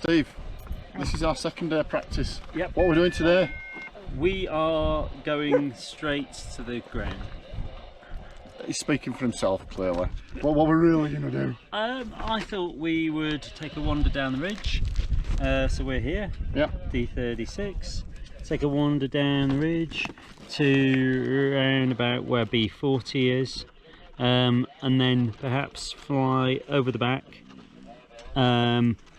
Steve, this is our second day of practice. Yep. What are we doing today? We are going straight to the ground. He's speaking for himself, clearly. What are we really going to do? I thought we would take a wander down the ridge. So we're here, Yep. D36. Take a wander down the ridge to around about where B40 is. And then perhaps fly over the back,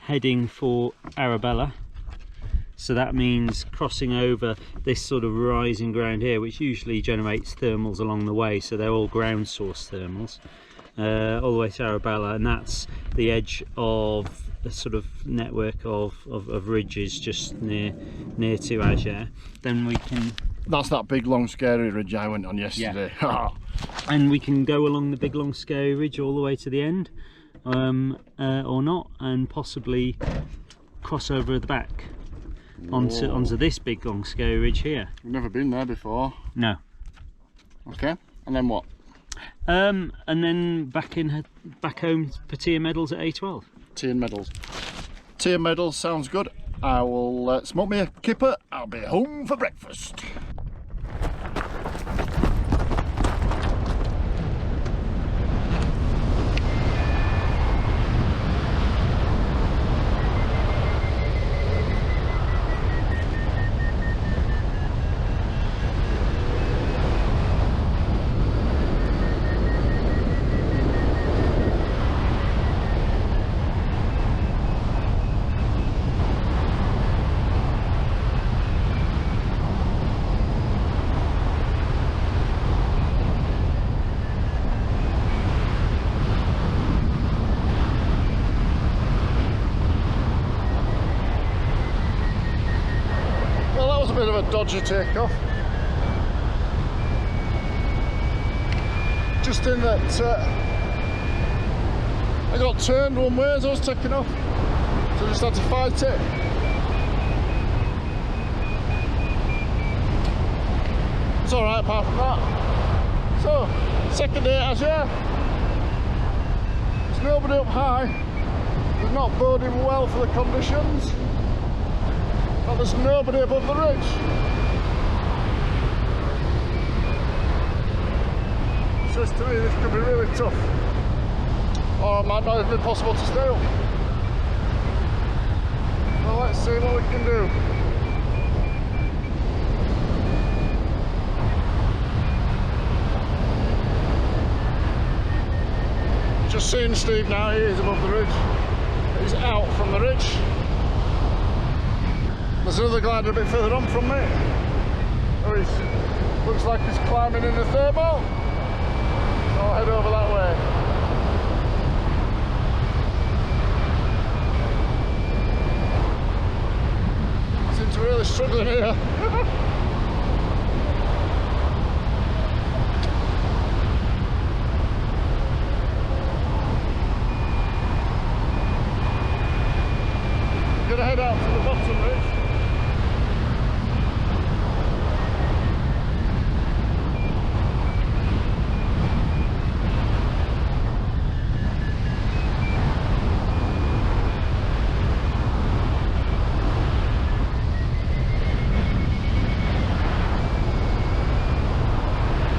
heading for Arabella. So that means crossing over this sort of rising ground here, which usually generates thermals along the way, so they're all ground source thermals, all the way to Arabella, and that's the edge of a sort of network of ridges just near to Ager. Then we can... That's that big long scary ridge I went on yesterday. Yeah. And we can go along the big long scary ridge all the way to the end, or not, and possibly cross over the back onto this big long scary ridge here. We've never been there before. No. Okay, and then what? And then back home for tea and medals at A12. Tea and medals. Tea and medals sounds good. I will smoke me a kipper. I'll be home for breakfast. Bit of a dodgy takeoff. Just in that I got turned one way as I was taking off, so I just had to fight it. It's alright apart from that. So, second day at Ager. There's nobody up high. It's not boding well for the conditions. But there's nobody above the ridge. So to me this could be really tough. Or it might not even be possible to stay up. Well, let's see what we can do. Just seeing Steve now, he is above the ridge. He's out from the ridge. There's another glider a bit further on from me. Oh, looks like he's climbing in the thermal. I'll head over that way. Seems really struggling here. Gonna head out to the bottom ridge.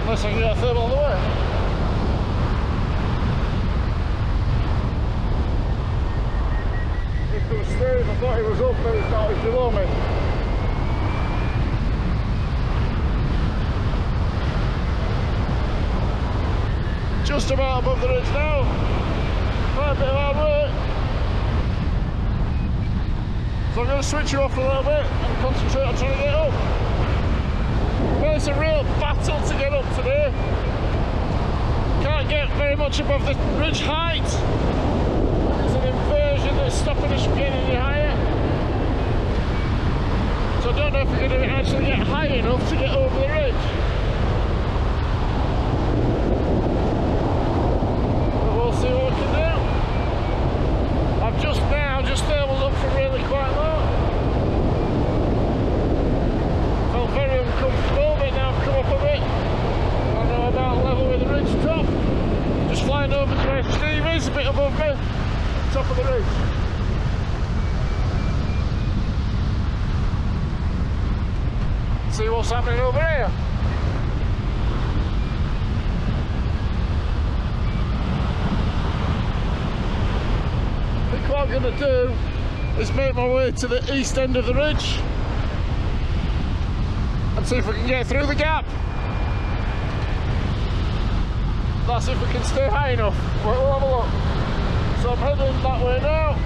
Unless I can get a thermal on the way. Here comes Steve. I thought he was up, but he's not. He's below me. Just about above the ridge now. Quite a bit of hard work. So I'm going to switch you off a little bit and concentrate on trying to get up. Well, it's a real battle to get up today. Can't get very much above the ridge height. There's an inversion that's stopping us from getting any higher. So I don't know if we're going to actually get high enough to get over the ridge. But we'll see what we can do. I've just thermaled up from really quite low. Felt very uncomfortable, but now I've come up a bit. I'm now about level with the ridge top. Just flying over to where Steve is, a bit above me, top of the ridge. see what's happening over here. I think what I'm going to do is make my way to the east end of the ridge and see if we can get through the gap. That's if we can stay high enough. We'll have a look. So I'm heading that way now.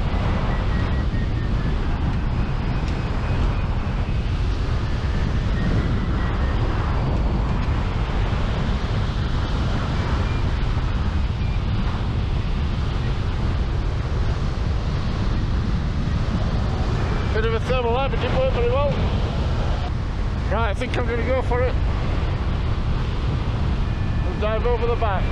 Bit of a thermal lab, it didn't work very well. Right, I think I'm going to go for it. We'll dive over the back.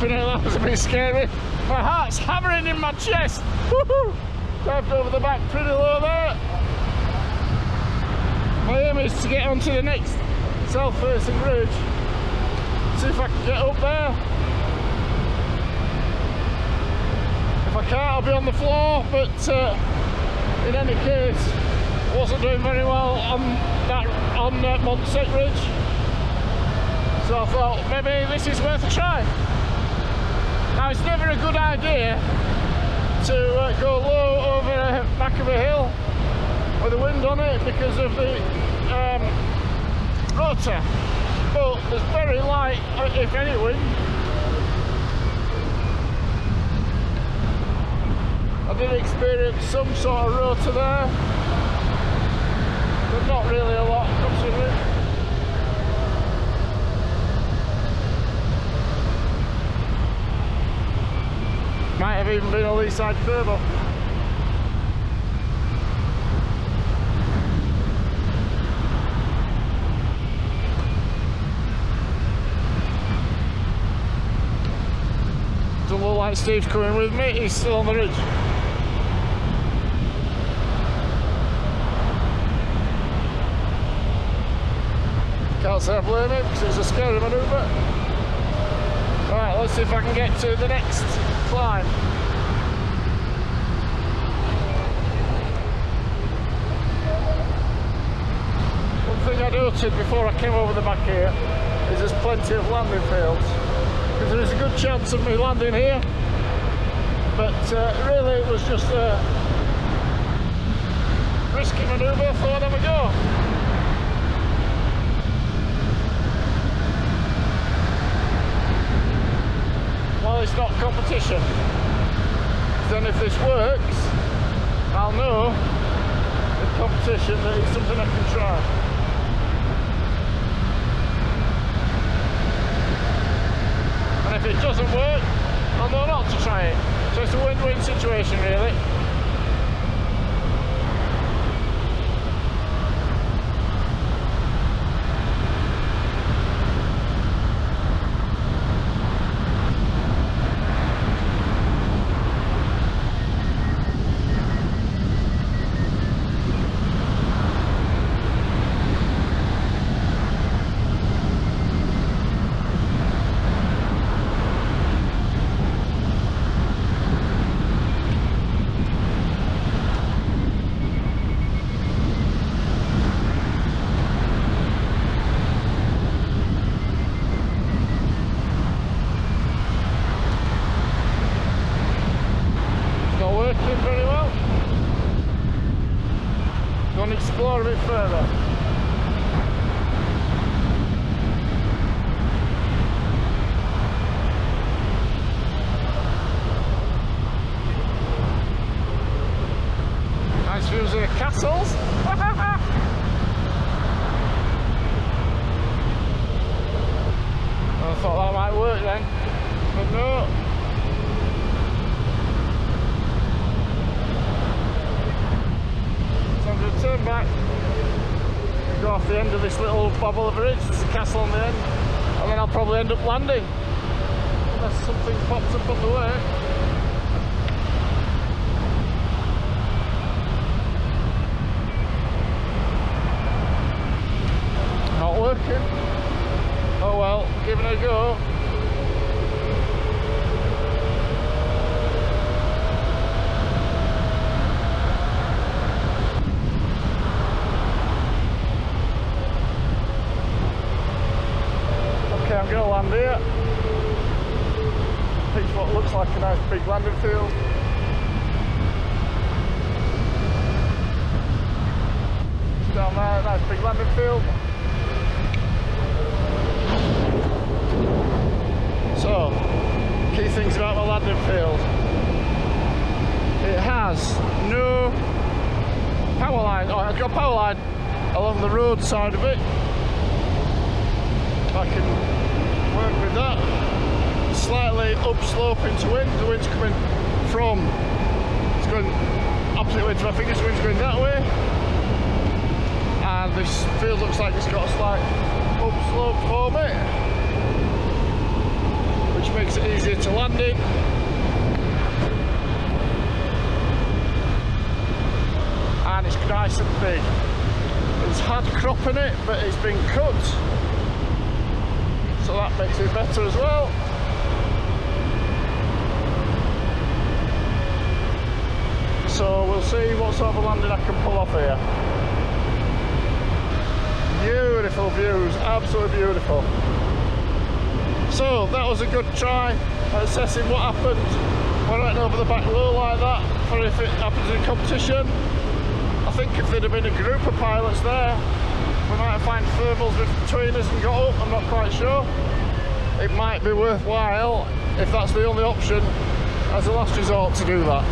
That was a bit scary. My heart's hammering in my chest. Woohoo! Dived over the back pretty low there. My aim is to get onto the next south-facing ridge. See if I can get up there. If I can't, I'll be on the floor. But in any case, wasn't doing very well on Montsec Ridge. So I thought maybe this is worth a try. Now it's never a good idea to go low over the back of a hill with the wind on it because of the rotor, but there's very light, if any, wind. I did experience some sort of rotor there, but not really a lot considering. Might have even been a lee side turbo. Doesn't look like Steve's coming with me, he's still on the ridge. Can't say I blame him because it's a scary manoeuvre. Right, let's see if I can get to the next climb. One thing I noted before I came over the back here is there's plenty of landing fields, because there is a good chance of me landing here, but really it was just a risky manoeuvre, so I'd have a go. Well, it's not competition. Then if this works, I'll know in competition that it's something I can try. And if it doesn't work, I'll know not to try it. So it's a win-win situation, really. Very well. Go and explore a bit further. Nice views of the castles. I thought that might work then, but no. back, go off the end of this little bobble of a ridge. There's a castle on the end, and then I'll probably end up landing unless something pops up on the way. Not working. Oh well, giving it a go. Okay, I'm going to land here. Picked what looks like a nice big landing field. Down there, nice big landing field. So, key things about my landing field. It has no power line. Oh, I've got a power line along the road side of it. I can work with that. Slightly upsloping to wind. The wind's coming from, it's going opposite way to my fingers, the wind's going that way. And this field looks like it's got a slight upslope for me, which makes it easier to land in. And it's nice and big. It's had crop in it, but it's been cut, so that makes it better as well. So we'll see what sort of landing I can pull off here. Beautiful views, absolutely beautiful. So that was a good try at assessing what happened when I went over the back low like that, for if it happens in competition. I think if there'd have been a group of pilots there, we might find thermals between us and got up, I'm not quite sure. It might be worthwhile, if that's the only option, as a last resort to do that.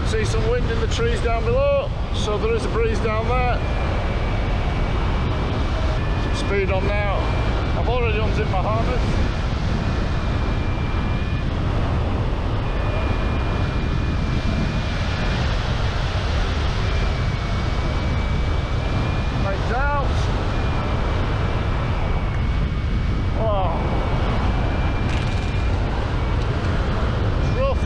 See some wind in the trees down below, so there is a breeze down there. Some speed on now. I've already unzipped my harness. Legs out. Wow. It's rough.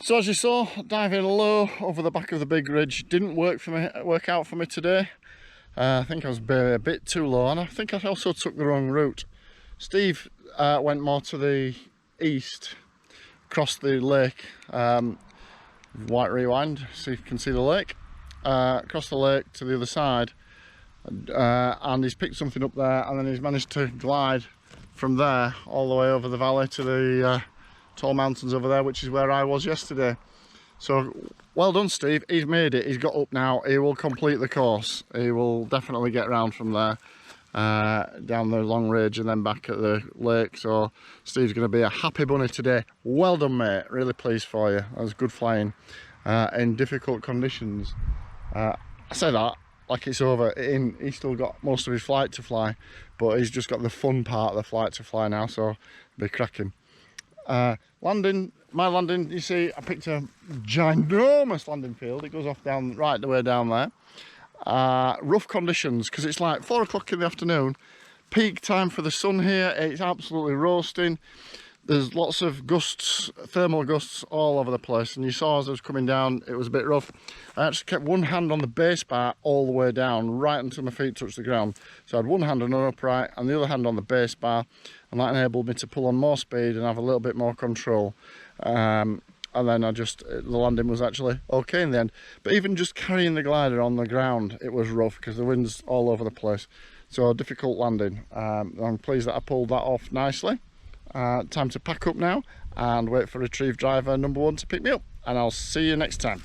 So as you saw, diving low over the back of the big ridge didn't work out for me today. I think I was a bit too low, and I think I also took the wrong route. Steve went more to the east, across the lake. White rewind, so you can see the lake. Across the lake to the other side, and he's picked something up there, and then he's managed to glide from there all the way over the valley to the tall mountains over there, which is where I was yesterday. So well done, Steve. He's made it. He's got up now. He will complete the course. He will definitely get round from there down the long ridge and then back at the lake. So Steve's going to be a happy bunny today. Well done, mate. Really pleased for you. That was good flying in difficult conditions. I say that like it's over. He's still got most of his flight to fly, but he's just got the fun part of the flight to fly now, so it'll be cracking. My landing, you see, I picked a ginormous landing field. It goes off down right the way down there. Rough conditions, because it's like 4 o'clock in the afternoon, peak time for the sun here. It's absolutely roasting. There's lots of gusts, thermal gusts all over the place, and you saw as I was coming down, it was a bit rough. I actually kept one hand on the base bar all the way down, right until my feet touched the ground. So I had one hand on an upright and the other hand on the base bar, and that enabled me to pull on more speed and have a little bit more control. And then the landing was actually okay in the end. But even just carrying the glider on the ground, it was rough because the wind's all over the place. So a difficult landing. I'm pleased that I pulled that off nicely. Time to pack up now and wait for retrieve driver number 1 to pick me up, and I'll see you next time.